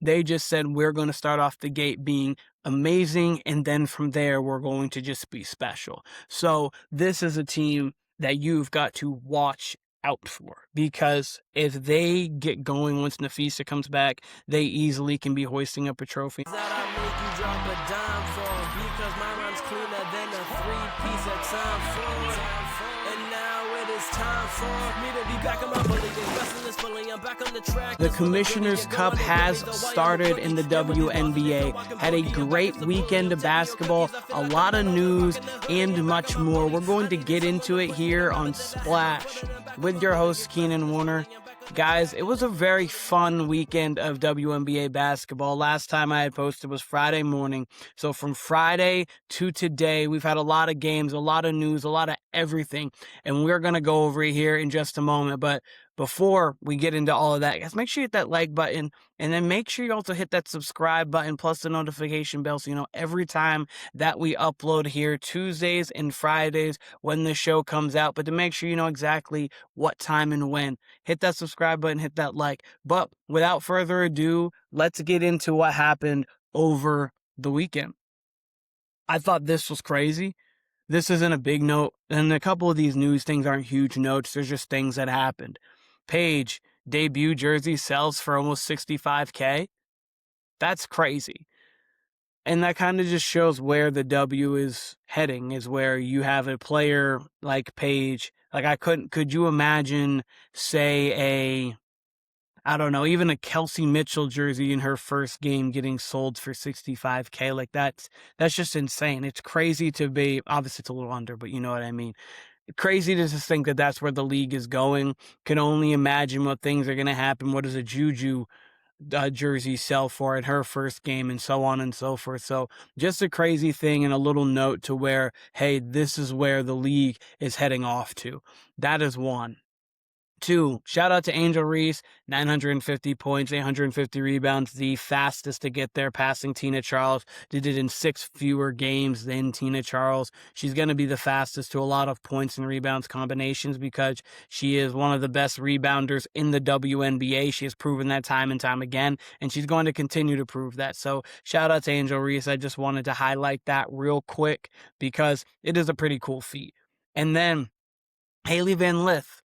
They just said, we're going to start off the gate being amazing, and then from there, we're going to just be special. So this is a team that you've got to watch out for, because if they get going once Nafisa comes back, they easily can be hoisting up a trophy. That I make you drop a dime for, because my rhyme's cleaner than a three-piece at time for. And now it is time for me to be back on my bully days. Best in this bully, I'm back on the track. The Commissioner's Cup has started in the WNBA. Had a great weekend of basketball, a lot of news, and much more. We're going to get into it here on Splash with your host, Keenan Warner. Guys, it was a very fun weekend of WNBA basketball. Last time I had posted was Friday morning. So from Friday to today, we've had a lot of games, a lot of news, a lot of everything. And we're going to go over it here in just a moment. But before we get into all of that, guys, make sure you hit that like button, and then make sure you also hit that subscribe button plus the notification bell, so you know every time that we upload here Tuesdays and Fridays when the show comes out. But to make sure you know exactly what time and when, hit that subscribe button, hit that like. But without further ado, let's get into what happened over the weekend. I thought this was crazy. This isn't a big note, and a couple of these news things aren't huge notes. There's just things that happened. Paige debut jersey sells for almost $65K. That's crazy. And that kind of just shows where the W is heading, is where you have a player like Paige. Like, could you imagine, say, I don't know, even a Kelsey Mitchell jersey in her first game getting sold for $65K? Like, that's just insane. It's crazy to be, obviously it's a little under, but you know what I mean. Crazy to just think that that's where the league is going. Can only imagine what things are going to happen. What does a Juju jersey sell for in her first game, and so on and so forth. So just a crazy thing, and a little note to where, hey, this is where the league is heading off to. That is one. Two, shout out to Angel Reese, 950 points, 850 rebounds, the fastest to get there, passing Tina Charles. Did it in 6 fewer games than Tina Charles. She's going to be the fastest to a lot of points and rebounds combinations, because she is one of the best rebounders in the WNBA. She has proven that time and time again, and she's going to continue to prove that. So shout out to Angel Reese. I just wanted to highlight that real quick, because it is a pretty cool feat. And then Haley Van Lith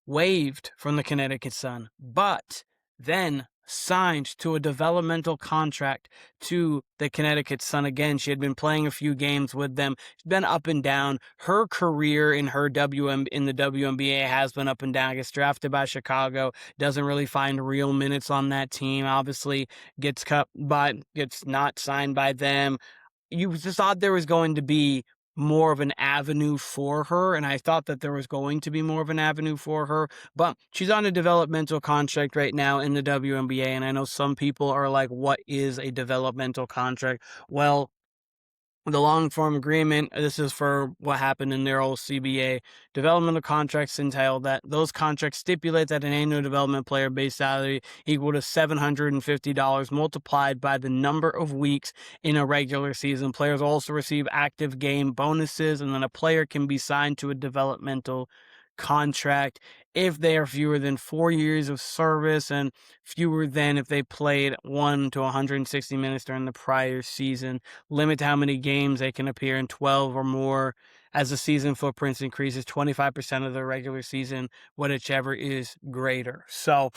waived from the Connecticut Sun, but then signed to a developmental contract to the Connecticut Sun. Again, she had been playing a few games with them. She's been up and down. Her career in the WNBA has been up and down. Gets drafted by Chicago, doesn't really find real minutes on that team. Obviously gets cut, but gets not signed by them. You just thought there was going to be more of an avenue for her, and I thought that there was going to be more of an avenue for her, but she's on a developmental contract right now in the WNBA, and I know some people are like, what is a developmental contract? Well, the long-form agreement, this is for what happened in their old CBA. Developmental contracts entail that those contracts stipulate that an annual development player base salary equal to $750 multiplied by the number of weeks in a regular season. Players also receive active game bonuses, and then a player can be signed to a developmental contract if they are fewer than 4 years of service, and fewer than if they played 1 to 160 minutes during the prior season. Limit to how many games they can appear in, 12 or more. As the season footprints increases, 25% of the regular season, whichever is greater. So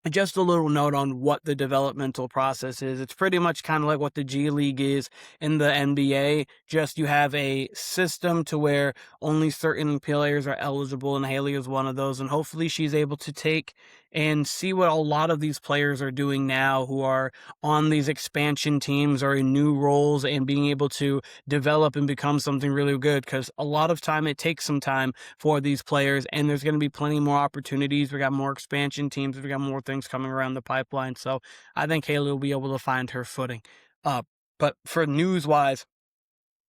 just a little note on what the developmental process is. It's pretty much kind of like what the G League is in the NBA. Just you have a system to where only certain players are eligible, and Haley is one of those. And hopefully she's able to take and see what a lot of these players are doing now who are on these expansion teams or in new roles, and being able to develop and become something really good, because a lot of time it takes some time for these players, and there's going to be plenty more opportunities. We got more expansion teams. We got more things coming around the pipeline. So I think Haley will be able to find her footing. But for news-wise,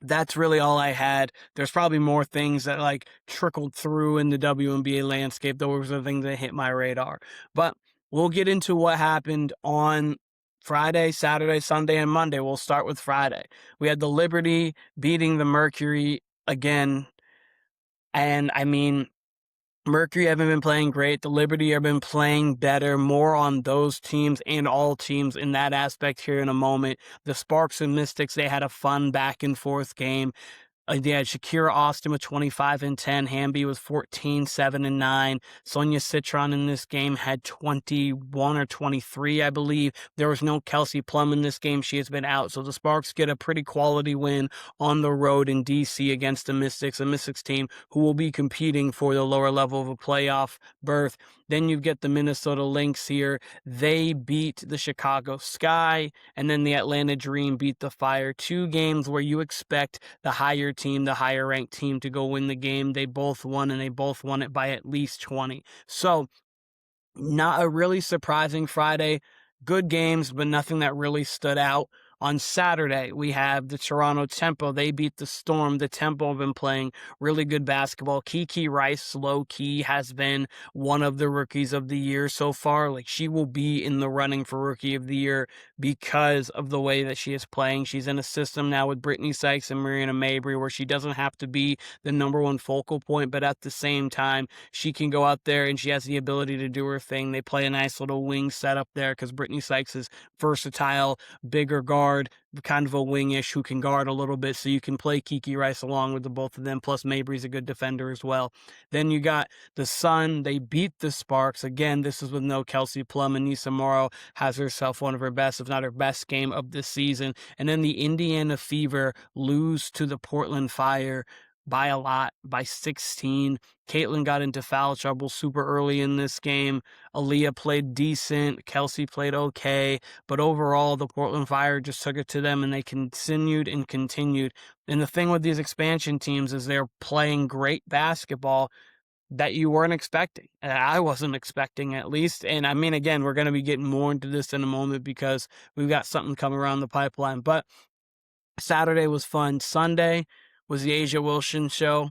that's really all I had. There's probably more things that like trickled through in the WNBA landscape. Those are the things that hit my radar. But we'll get into what happened on Friday, Saturday, Sunday, and Monday. We'll start with Friday. We had the Liberty beating the Mercury again. And I mean, Mercury haven't been playing great. The Liberty have been playing better. More on those teams and all teams in that aspect here in a moment. The Sparks and Mystics, they had a fun back and forth game. Yeah, Shakira Austin with 25 and 10. Hamby with 14, 7 and 9. Sonia Citron in this game had 21 or 23, I believe. There was no Kelsey Plum in this game. She has been out. So the Sparks get a pretty quality win on the road in DC against the Mystics, a Mystics team who will be competing for the lower level of a playoff berth. Then you get the Minnesota Lynx here. They beat the Chicago Sky, and then the Atlanta Dream beat the Fire. 2 games where you expect the higher team, the higher ranked team to go win the game. They both won, and they both won it by at least 20. So not a really surprising Friday. Good games, but nothing that really stood out. On Saturday, we have the Toronto Tempo. They beat the Storm. The Tempo have been playing really good basketball. Kiki Rice, low-key, has been one of the rookies of the year so far. Like, she will be in the running for rookie of the year because of the way that she is playing. She's in a system now with Brittany Sykes and Mariana Mabry where she doesn't have to be the number one focal point, but at the same time, she can go out there and she has the ability to do her thing. They play a nice little wing setup there because Brittany Sykes is versatile, bigger guard, kind of a wingish who can guard a little bit, so you can play Kiki Rice along with the both of them, plus Mabry's a good defender as well. Then you got the Sun. They beat the Sparks. Again, this is with no Kelsey Plum, and Nisa Morrow has herself one of her best, if not her best game of this season. And then the Indiana Fever lose to the Portland Fire by a lot, by 16. Caitlin got into foul trouble super early in this game. Aaliyah played decent. Kelsey played okay. But overall, the Portland Fire just took it to them, and they continued and continued. And the thing with these expansion teams is they're playing great basketball that you weren't expecting. I wasn't expecting, at least. And I mean, again, we're going to be getting more into this in a moment because we've got something coming around the pipeline. But Saturday was fun. Sunday was the Asia Wilson show.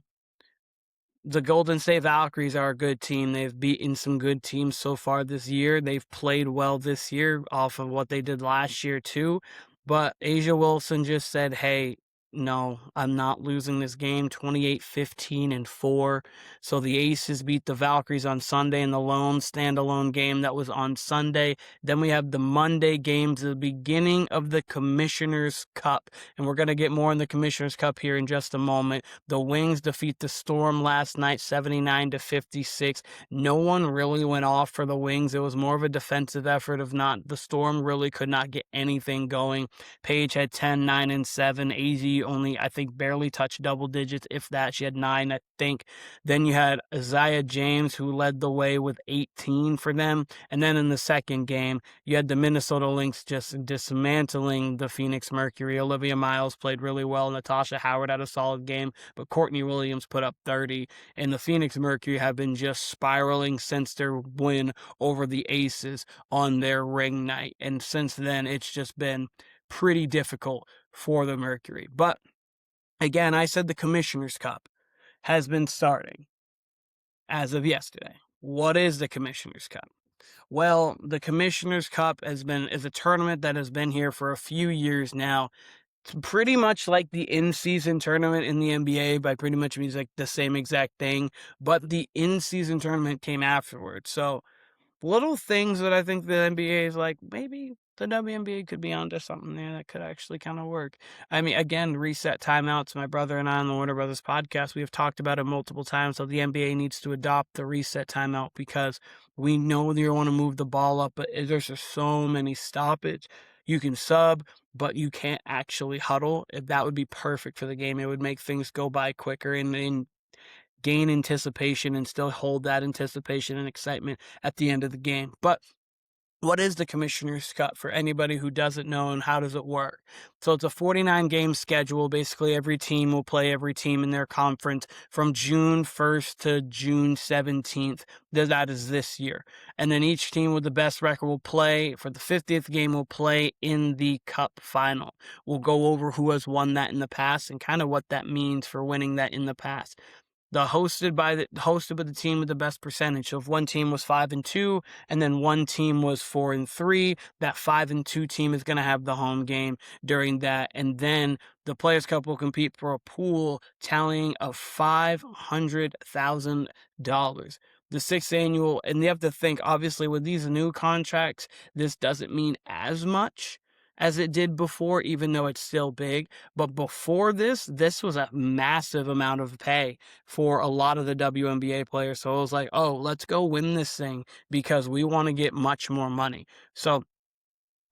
The Golden State Valkyries are a good team. They've beaten some good teams so far this year. They've played well this year off of what they did last year too. But Asia Wilson just said, hey, no, I'm not losing this game. 28-15-4. So the Aces beat the Valkyries on Sunday in the lone standalone game that was on Sunday. Then we have the Monday games, the beginning of the Commissioner's Cup. And we're going to get more in the Commissioner's Cup here in just a moment. The Wings defeat the Storm last night, 79-56. No one really went off for the Wings. It was more of a defensive effort. If not, the Storm really could not get anything going. Paige had 10, 9, and 7. AZ only, I think, barely touched double digits, if that. She had 9, I think. Then you had Isaiah James, who led the way with 18 for them. And then in the second game, you had the Minnesota Lynx just dismantling the Phoenix Mercury. Olivia Miles played really well. Natasha Howard had a solid game, but Courtney Williams put up 30. And the Phoenix Mercury have been just spiraling since their win over the Aces on their ring night. And since then, it's just been pretty difficult for the Mercury. But again, I said the Commissioner's Cup has been starting as of yesterday. What is the Commissioner's Cup? Well, the Commissioner's Cup is a tournament that has been here for a few years now. It's pretty much like the in-season tournament in the NBA. By pretty much means like the same exact thing, but the in-season tournament came afterwards. So little things that I think the NBA is like, maybe the WNBA could be onto something there that could actually kind of work. I mean, again, reset timeouts. My brother and I on the Warner Brothers podcast, we have talked about it multiple times. So the NBA needs to adopt the reset timeout because we know you want to move the ball up, but there's just so many stoppage. You can sub, but you can't actually huddle. That would be perfect for the game. It would make things go by quicker and gain anticipation and still hold that anticipation and excitement at the end of the game. But what is the Commissioner's Cup for anybody who doesn't know, and how does it work? So it's a 49-game schedule. Basically, every team will play every team in their conference from June 1st to June 17th. That is this year. And then each team with the best record will play for the 50th game, will play in the Cup final. We'll go over who has won that in the past and kind of what that means for winning that in the past. hosted by the team with the best percentage. So if one team was 5-2 and then one team was 4-3, that 5-2 team is going to have the home game during that. And then the Players Cup will compete for a pool tallying of $500,000. The sixth annual, and you have to think, obviously, with these new contracts, this doesn't mean as much as it did before, even though it's still big. But before this was a massive amount of pay for a lot of the WNBA players. So it was like, oh, let's go win this thing because we want to get much more money. So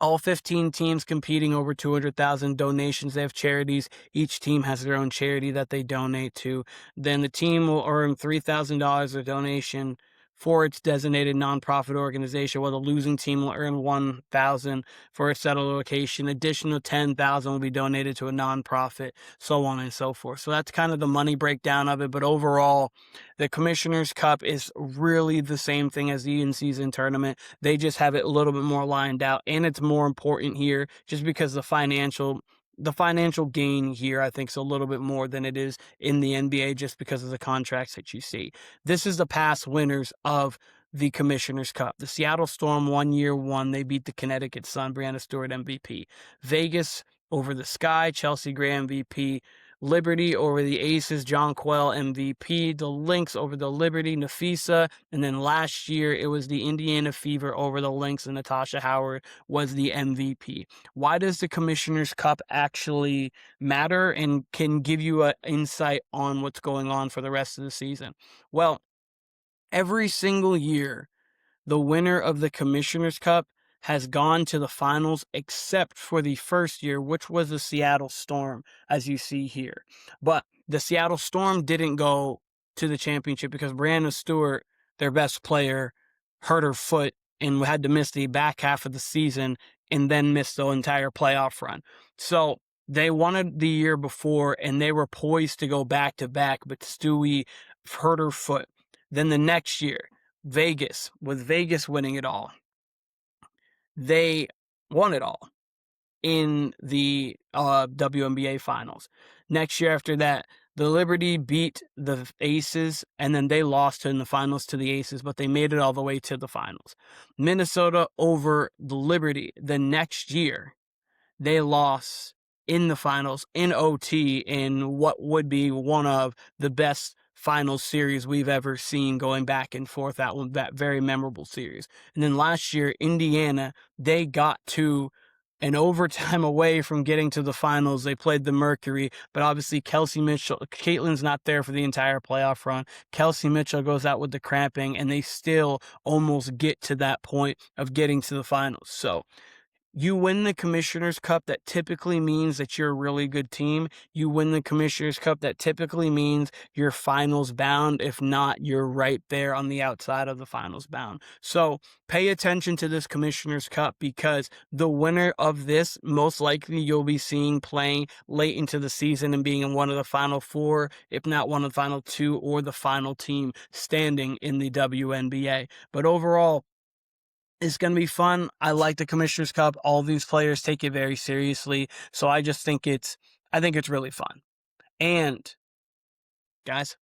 all 15 teams competing over 200,000 donations. They have charities. Each team has their own charity that they donate to. Then the team will earn $3,000 of donation for its designated nonprofit organization, while the losing team will earn $1,000 for its settled location. Additional $10,000 will be donated to a nonprofit, so on and so forth. So that's kind of the money breakdown of it. But overall, the Commissioner's Cup is really the same thing as the in-season tournament. They just have it a little bit more lined out, and it's more important here just because the financial gain here, I think, is a little bit more than it is in the NBA just because of the contracts that you see. This is the past winners of the Commissioner's Cup. The Seattle Storm 1 year won. They beat the Connecticut Sun, Brianna Stewart MVP. Vegas over the Sky, Chelsea Gray MVP. Liberty over the Aces, John Quell MVP. The Lynx over the Liberty, Nafisa. And then last year, it was the Indiana Fever over the Lynx, and Natasha Howard was the MVP. Why does the Commissioner's Cup actually matter and can give you an insight on what's going on for the rest of the season? Well, every single year, the winner of the Commissioner's Cup has gone to the finals except for the first year, which was the Seattle Storm, as you see here. But the Seattle Storm didn't go to the championship because Brianna Stewart, their best player, hurt her foot and had to miss the back half of the season and then missed the entire playoff run. So they won it the year before, and they were poised to go back-to-back, but Stewie hurt her foot. Then the next year, Vegas, with Vegas winning it all, they won it all in the WNBA finals. Next year after that, the Liberty beat the Aces, and then they lost in the finals to the Aces, but they made it all the way to the finals. Minnesota over the Liberty. The next year, they lost in the finals in OT in what would be one of the best final series we've ever seen, going back and forth, that very memorable series. And then last year, Indiana, they got to an overtime away from getting to the finals. They played the Mercury, but obviously Caitlin's not there for the entire playoff run. Kelsey Mitchell goes out with the cramping, and they still almost get to that point of getting to the finals. So you win the Commissioner's Cup, that typically means that you're a really good team. You win the Commissioner's Cup, that typically means you're finals bound. If not, you're right there on the outside of the finals bound. So pay attention to this Commissioner's Cup, because the winner of this, most likely you'll be seeing playing late into the season and being in one of the final four, if not one of the final two, or the final team standing in the WNBA. But overall, it's going to be fun. I like the Commissioner's Cup. All these players take it very seriously. So I just think it's really fun. And guys,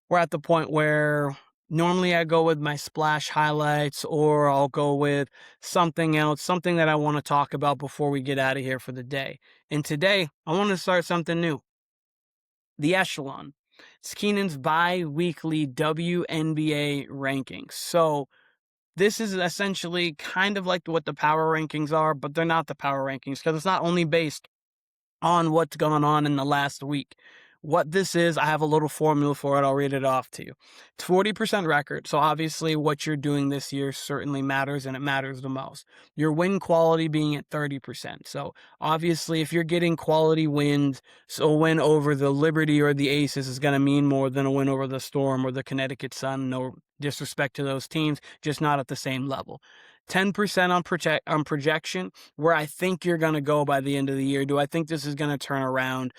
we're at the point where normally I go with my splash highlights, or I'll go with something else, something that I want to talk about before we get out of here for the day. And today I want to start something new. The Echelon. It's Keenan's bi-weekly WNBA rankings. So this is essentially kind of like what the power rankings are, but they're not the power rankings, because it's not only based on what's gone on in the last week. What this is, I have a little formula for it. I'll read it off to you. It's 40% record. So obviously what you're doing this year certainly matters, and it matters the most. Your win quality being at 30%. So obviously if you're getting quality wins, so a win over the Liberty or the Aces is going to mean more than a win over the Storm or the Connecticut Sun. No disrespect to those teams, just not at the same level. 10% on projection, where I think you're going to go by the end of the year. Do I think this is going to turn around?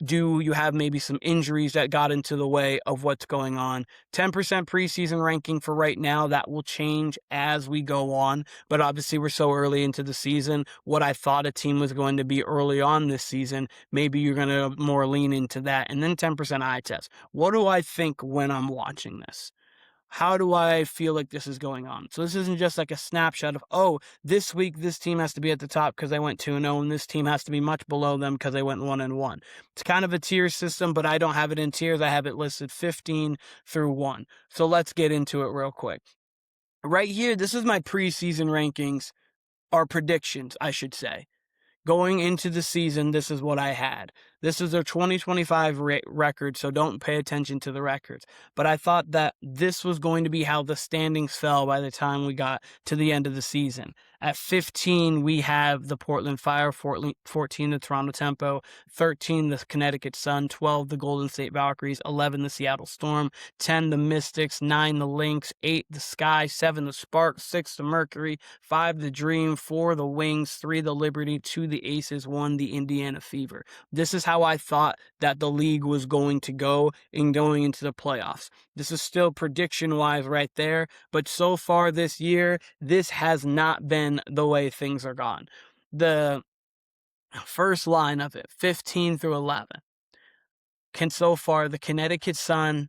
Do you have maybe some injuries that got into the way of what's going on? 10% preseason ranking for right now. That will change as we go on, but obviously we're so early into the season. What I thought a team was going to be early on this season, maybe you're going to more lean into that. And then 10% eye test. What do I think when I'm watching this? How do I feel like this is going on? So this isn't just like a snapshot of, oh, this week this team has to be at the top because they went 2-0, and this team has to be much below them because they went 1-1. It's kind of a tier system, but I don't have it in tiers. I have it listed 15 through 1. So let's get into it real quick. Right here, this is my preseason rankings, or predictions, I should say. Going into the season, this is what I had. This is their 2025 record, so don't pay attention to the records. But I thought that this was going to be how the standings fell by the time we got to the end of the season. At 15, we have the Portland Fire, 14, the Toronto Tempo, 13, the Connecticut Sun, 12, the Golden State Valkyries, 11, the Seattle Storm, 10, the Mystics, 9, the Lynx, 8, the Sky, 7, the Sparks, 6, the Mercury, 5, the Dream, 4, the Wings, 3, the Liberty, 2, the Aces, 1, the Indiana Fever. This is how I thought that the league was going to go in going into the playoffs. This is still prediction-wise right there, but so far this year, this has not been the way things are gone. The first line of it, 15 through 11, so far the Connecticut Sun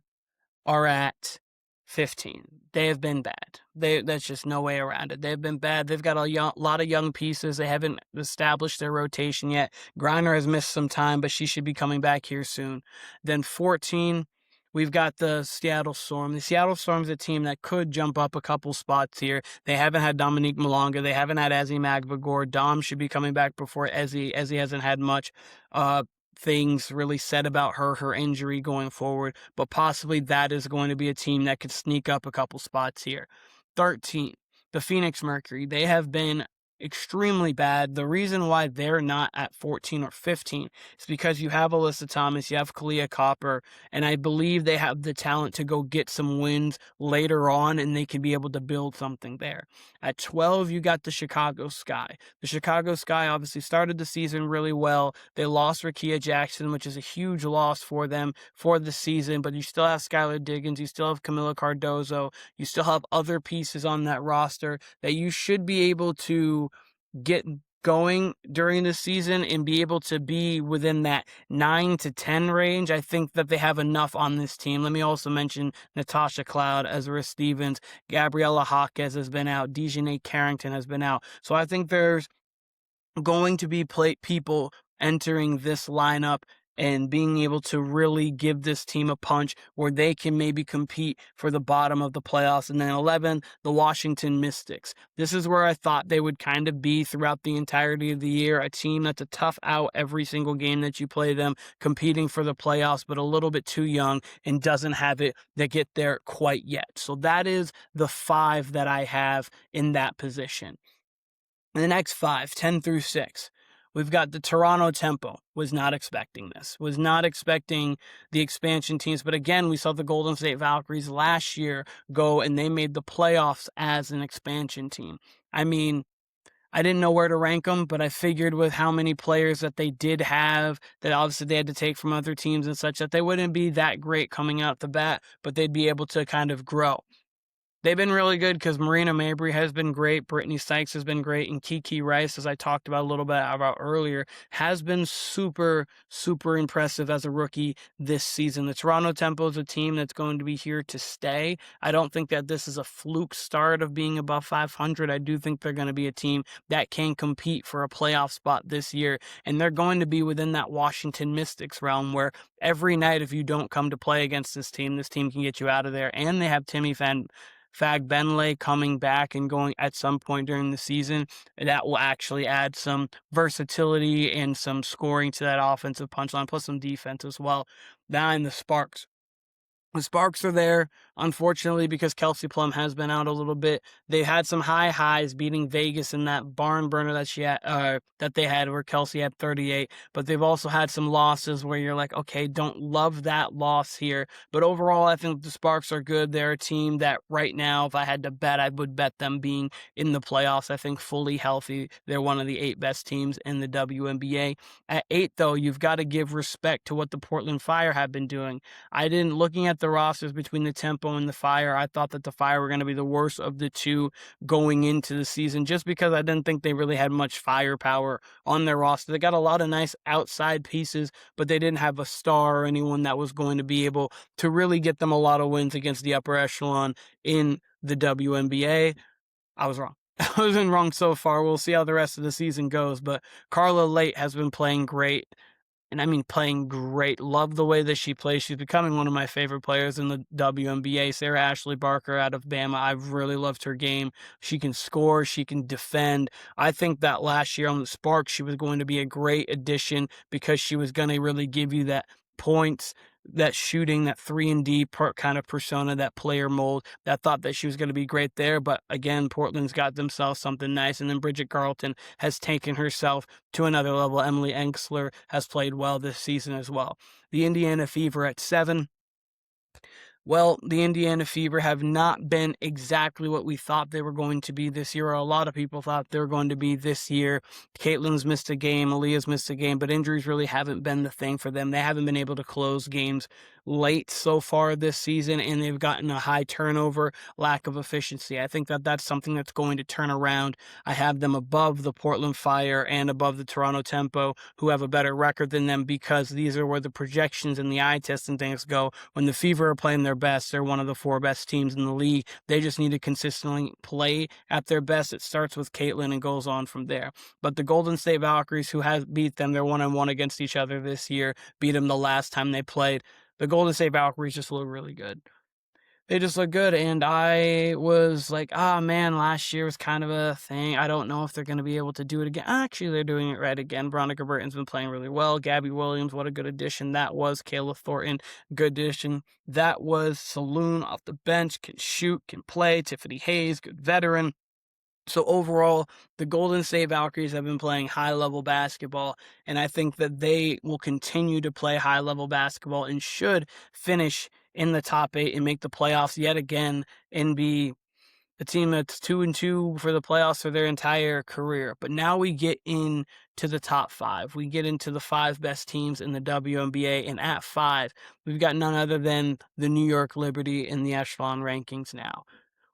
are at 15. They have been bad. That's just no way around it. They've been bad. They've got a lot of young pieces. They haven't established their rotation yet. Griner has missed some time, but she should be coming back here soon. Then 14, we've got the Seattle Storm. The Seattle Storm is a team that could jump up a couple spots here. They haven't had Dominique Malonga. They haven't had Ezzy Magbagor. Dom should be coming back before Ezzy. Ezzy hasn't had much things really said about her injury going forward, but possibly that is going to be a team that could sneak up a couple spots here. 13, the Phoenix Mercury. They have been extremely bad. The reason why they're not at 14 or 15 is because you have Alyssa Thomas, you have Kalia Copper, and I believe they have the talent to go get some wins later on, and they can be able to build something there. At 12, you got the Chicago Sky. The Chicago Sky obviously started the season really well. They lost Rakia Jackson, which is a huge loss for them for the season, but you still have Skylar Diggins, you still have Camila Cardozo, you still have other pieces on that roster that you should be able to get going during the season and be able to be within that 9 to 10 range. I think that they have enough on this team. Let me also mention Natasha Cloud, Ezra Stevens, Gabriella Hawkes has been out, Dejanay Carrington has been out. So I think there's going to be people entering this lineup and being able to really give this team a punch where they can maybe compete for the bottom of the playoffs. And then 11, the Washington Mystics. This is where I thought they would kind of be throughout the entirety of the year, a team that's a tough out every single game that you play them, competing for the playoffs, but a little bit too young and doesn't have it to get there quite yet. So that is the 5 that I have in that position. In the next 5, 10 through 6, we've got the Toronto Tempo. Was not expecting this. Was not expecting the expansion teams. But again, we saw the Golden State Valkyries last year go and they made the playoffs as an expansion team. I mean, I didn't know where to rank them, but I figured with how many players that they did have, that obviously they had to take from other teams and such, that they wouldn't be that great coming out the bat, but they'd be able to kind of grow. They've been really good because Marina Mabry has been great, Brittany Sykes has been great, and Kiki Rice, as I talked about a little bit about earlier, has been super, super impressive as a rookie this season. The Toronto Tempo is a team that's going to be here to stay. I don't think that this is a fluke start of being above 500. I do think they're going to be a team that can compete for a playoff spot this year, and they're going to be within that Washington Mystics realm where every night if you don't come to play against this team can get you out of there. And they have Timmy Fagbenle coming back and going at some point during the season. That will actually add some versatility and some scoring to that offensive punchline, plus some defense as well. 9, the Sparks. The sparks are there, unfortunately, because Kelsey Plum has been out a little bit. They had some high highs beating Vegas in that barn burner that they had where Kelsey had 38. But they've also had some losses where you're like, okay, don't love that loss here. But overall, I think the Sparks are good. They're a team that right now, if I had to bet, I would bet them being in the playoffs. I think fully healthy, they're one of the 8 best teams in the WNBA. At 8, though, you've got to give respect to what the Portland Fire have been doing. Looking at the rosters between the Tempo and the Fire, I thought that the Fire were going to be the worst of the two going into the season just because I didn't think they really had much firepower on their roster. They got a lot of nice outside pieces, but they didn't have a star or anyone that was going to be able to really get them a lot of wins against the upper echelon in the WNBA. I was wrong. I wasn't wrong so far. We'll see how the rest of the season goes, but Carla Late has been playing great. And I mean, playing great. Love the way that she plays. She's becoming one of my favorite players in the WNBA. Sarah Ashley Barker out of Bama. I've really loved her game. She can score. She can defend. I think that last year on the Sparks, she was going to be a great addition because she was going to really give you that points, that shooting, that 3-and-D kind of persona, that player mold. That thought that she was going to be great there. But again, Portland's got themselves something nice. And then Bridget Carlton has taken herself to another level. Emily Enksler has played well this season as well. The Indiana Fever at 7. Well, the Indiana Fever have not been exactly what we thought they were going to be this year, or a lot of people thought they were going to be this year. Caitlin's missed a game, Aaliyah's missed a game, but injuries really haven't been the thing for them. They haven't been able to close games late so far this season, and they've gotten a high turnover, lack of efficiency. I think that that's something that's going to turn around. I have them above the Portland Fire and above the Toronto Tempo, who have a better record than them because these are where the projections and the eye test and things go. When the Fever are playing their best, they're one of the 4 best teams in the league. They just need to consistently play at their best. It starts with Caitlin and goes on from there. But the Golden State Valkyries, who has beat them, they're 1-1 against each other this year, beat them the last time they played. The Golden State Valkyries just look really good. They just look good, and I was like, man, last year was kind of a thing. I don't know if they're going to be able to do it again. Actually, they're doing it right again. Veronica Burton's been playing really well. Gabby Williams, what a good addition that was. Kayla Thornton, good addition. That was Saloon off the bench, can shoot, can play. Tiffany Hayes, good veteran. So overall, the Golden State Valkyries have been playing high-level basketball, and I think that they will continue to play high-level basketball and should finish in the top 8 and make the playoffs yet again and be a team that's 2-2 for the playoffs for their entire career. But now we get into the top 5. We get into the 5 best teams in the WNBA, and at 5, we've got none other than the New York Liberty in the Echelon rankings now.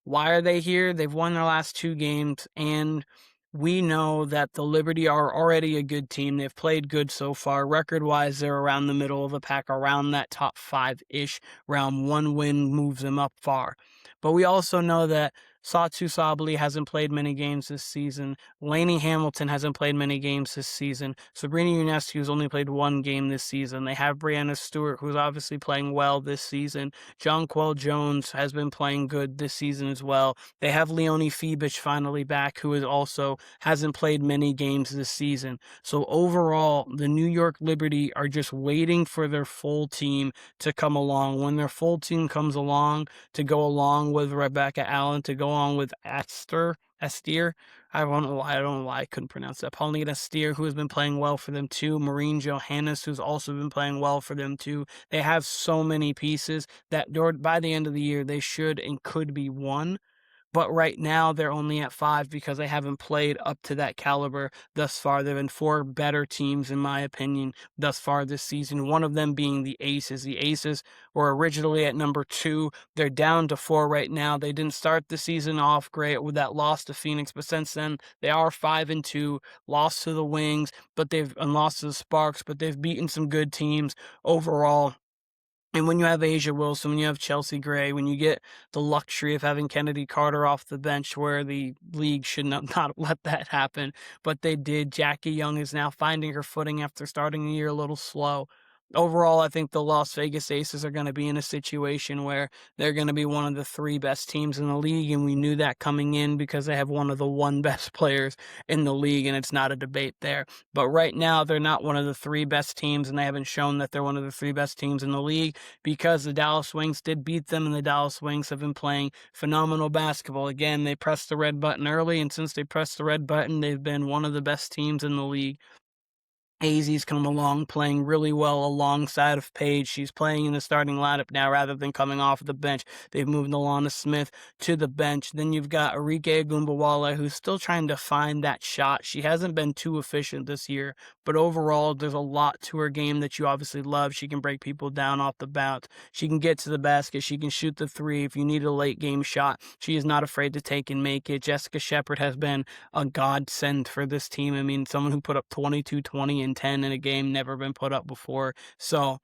Why are they here? They've won their last 2 games, and we know that the Liberty are already a good team. They've played good so far. Record-wise, they're around the middle of the pack, around that top 5-ish. Round 1 win moves them up far. But we also know that Satu Sabali hasn't played many games this season. Lainey Hamilton hasn't played many games this season. Sabrina Ionescu has only played 1 game this season. They have Brianna Stewart, who's obviously playing well this season. Jonquel Jones has been playing good this season as well. They have Leonie Febich finally back, who is also hasn't played many games this season. So overall, the New York Liberty are just waiting for their full team to come along. When their full team comes along, to go along with Rebecca Allen, to go along with Esther. I don't know why I couldn't pronounce that. Paulina Steer, who has been playing well for them too. Maureen Johannes, who's also been playing well for them too. They have so many pieces that by the end of the year, they should and could be won. But right now, they're only at 5 because they haven't played up to that caliber thus far. There have been 4 better teams, in my opinion, thus far this season, one of them being the Aces. The Aces were originally at number 2. They're down to 4 right now. They didn't start the season off great with that loss to Phoenix, but since then, they are 5-2, lost to the Wings, and lost to the Sparks, but they've beaten some good teams overall. And when you have Asia Wilson, when you have Chelsea Gray, when you get the luxury of having Kennedy Carter off the bench where the league should not let that happen, but they did. Jackie Young is now finding her footing after starting the year a little slow. overall, I think the Las Vegas Aces are going to be in a situation where they're going to be one of the 3 best teams in the league, and we knew that coming in because they have one of the 1 best players in the league, and it's not a debate there. But right now, they're not one of the 3 best teams, and they haven't shown that they're one of the 3 best teams in the league because the Dallas Wings did beat them, and the Dallas Wings have been playing phenomenal basketball. Again, they pressed the red button early, and since they pressed the red button, they've been one of the best teams in the league. AZ's come along playing really well alongside of Paige. She's playing in the starting lineup now rather than coming off the bench. They've moved Alana Smith to the bench. Then you've got Arike Agumbawale, who's still trying to find that shot. She hasn't been too efficient this year, but overall, there's a lot to her game that you obviously love. She can break people down off the bounce. She can get to the basket. She can shoot the 3. If you need a late game shot, she is not afraid to take and make it. Jessica Shepard has been a godsend for this team. I mean, someone who put up 22, 20, and 10 in a game, never been put up before. So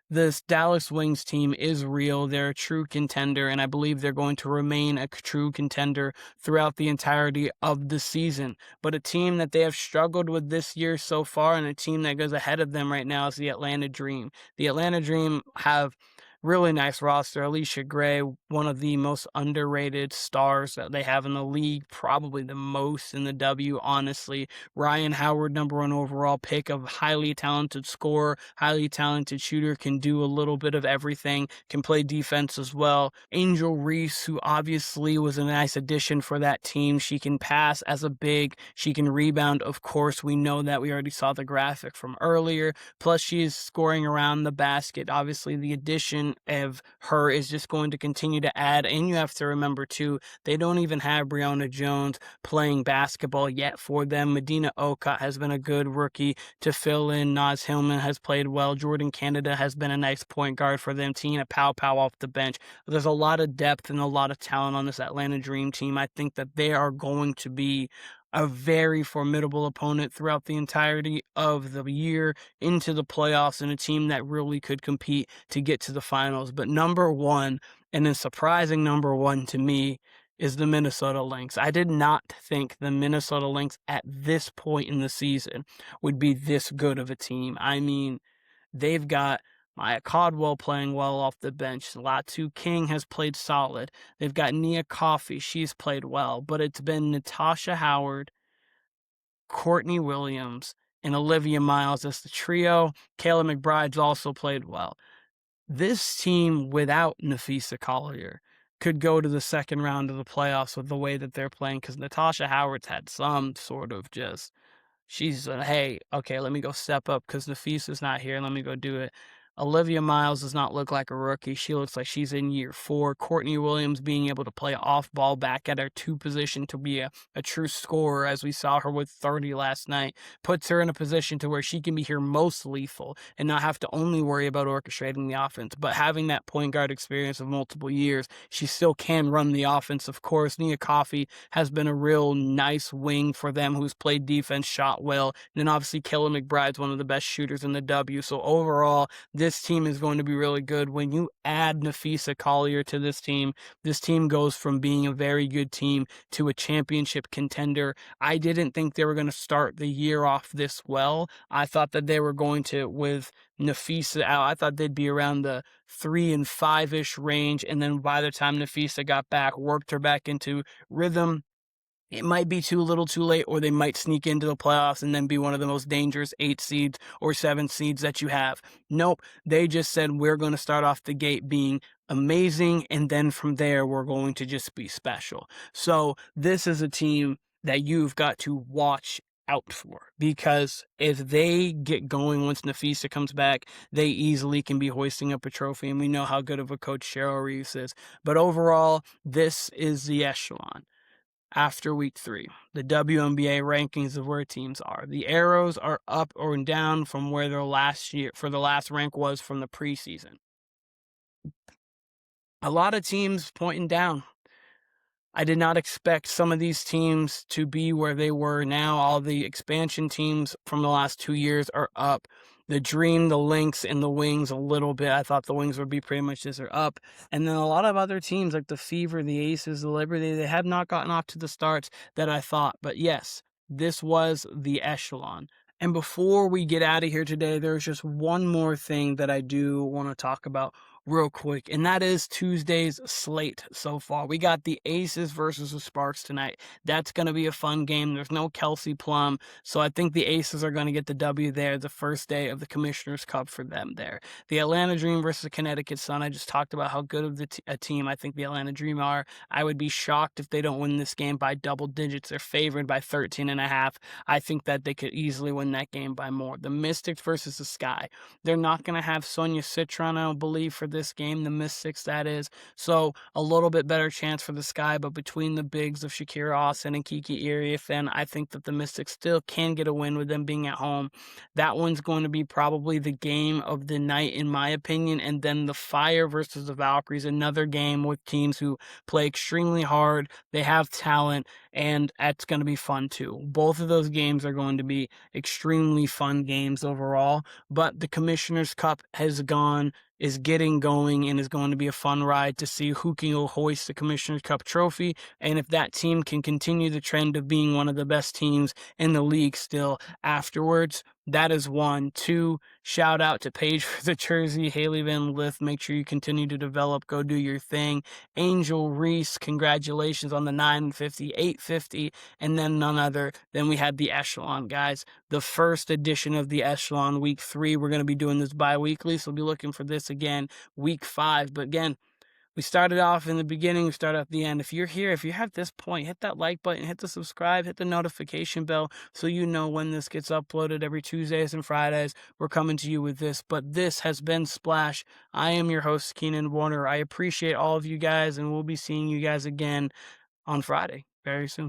this Dallas Wings team is real. They're a true contender, and I believe they're going to remain a true contender throughout the entirety of the season. But a team that they have struggled with this year so far, and a team that goes ahead of them right now, is the Atlanta Dream. The Atlanta Dream have really nice roster. Alicia Gray, one of the most underrated stars that they have in the league, probably the most in the W, honestly. Ryan Howard, number 1 overall pick, of highly talented scorer, highly talented shooter, can do a little bit of everything, can play defense as well. Angel Reese, who obviously was a nice addition for that team. She can pass as a big, she can rebound, of course. We know that. We already saw the graphic from earlier. Plus, she is scoring around the basket. Obviously, the addition of her is just going to continue to add. And you have to remember too, they don't even have Breonna Jones playing basketball yet for them. Medina Okot has been a good rookie to fill in. Naz Hillman has played well. Jordan Canada has been a nice point guard for them. Tina Pow off the bench. There's a lot of depth and a lot of talent on this Atlanta Dream team. I think that they are going to be a very formidable opponent throughout the entirety of the year into the playoffs, and a team that really could compete to get to the finals. But number 1, and a surprising number 1 to me, is the Minnesota Lynx. I did not think the Minnesota Lynx at this point in the season would be this good of a team. I mean, they've got Maya Caldwell playing well off the bench. Latu King has played solid. They've got Nia Coffey. She's played well. But it's been Natasha Howard, Courtney Williams, and Olivia Miles as the trio. Kayla McBride's also played well. This team without Nafisa Collier could go to the second round of the playoffs with the way that they're playing, because Natasha Howard's had some sort of just, she's hey, okay, let me go step up because Nafisa's not here. Let me go do it. Olivia Miles does not look like a rookie. She looks like she's in year 4. Courtney Williams being able to play off ball back at her 2 position to be a true scorer, as we saw her with 30 last night, puts her in a position to where she can be her most lethal and not have to only worry about orchestrating the offense. But having that point guard experience of multiple years, she still can run the offense. Of course, Nia Coffey has been a real nice wing for them, who's played defense, shot well. And then obviously Kayla McBride's one of the best shooters in the W. So overall, this team is going to be really good. When you add Nafisa Collier to this team goes from being a very good team to a championship contender. I didn't think they were going to start the year off this well. I thought that they were going to, with Nafisa out, I thought they'd be around the 3 and 5-ish range. And then by the time Nafisa got back, worked her back into rhythm, it might be too little too late, or they might sneak into the playoffs and then be one of the most dangerous 8 seeds or 7 seeds that you have. Nope. They just said, we're going to start off the gate being amazing, and then from there, we're going to just be special. So this is a team that you've got to watch out for, because if they get going once Nafisa comes back, they easily can be hoisting up a trophy, and we know how good of a coach Cheryl Reeves is. But overall, this is the echelon. After week 3, the WNBA rankings of where teams are. The arrows are up or down from where their last rank was from the preseason. A lot of teams pointing down. I did not expect some of these teams to be where they were now. All the expansion teams from the last 2 years are up. The Dream, the Lynx, and the Wings a little bit. I thought the Wings would be pretty much just are up. And then a lot of other teams like the Fever, the Aces, the Liberty, they have not gotten off to the starts that I thought. But yes, this was the echelon. And before we get out of here today, there's just one more thing that I do want to talk about real quick, and that is Tuesday's slate so far. We got the Aces versus the Sparks tonight. That's going to be a fun game. There's no Kelsey Plum, so I think the Aces are going to get the W there, the first day of the Commissioner's Cup for them there. The Atlanta Dream versus the Connecticut Sun. I just talked about how good of a team I think the Atlanta Dream are. I would be shocked if they don't win this game by double digits. They're favored by 13.5. I think that they could easily win that game by more. The Mystics versus the Sky. They're not going to have Sonia Citron, I don't believe, for this game. The Mystics, that is. So a little bit better chance for the Sky, but between the bigs of Shakira Austin and Kiki Iriafen, I think that the Mystics still can get a win with them being at home. That one's going to be probably the game of the night, in my opinion. And then the Fire versus the Valkyries, another game with teams who play extremely hard. They have talent, and that's going to be fun too. Both of those games are going to be extremely fun games overall, but the Commissioner's Cup is getting going, and is going to be a fun ride to see who can hoist the Commissioner's Cup trophy, and if that team can continue the trend of being one of the best teams in the league still afterwards. That is one. Two, shout out to Paige for the jersey. Haley Van Lith, make sure you continue to develop. Go do your thing. Angel Reese, congratulations on the 950, 850, and then none other than we had the Echelon, guys. The first edition of the Echelon, week 3. We're going to be doing this bi-weekly, so we'll be looking for this again week 5. But again, we started off in the beginning, we started at the end. If you're here, if you're at this point, hit that like button, hit the subscribe, hit the notification bell so you know when this gets uploaded every Tuesdays and Fridays. We're coming to you with this. But this has been Splash. I am your host, Keenan Warner. I appreciate all of you guys, and we'll be seeing you guys again on Friday very soon.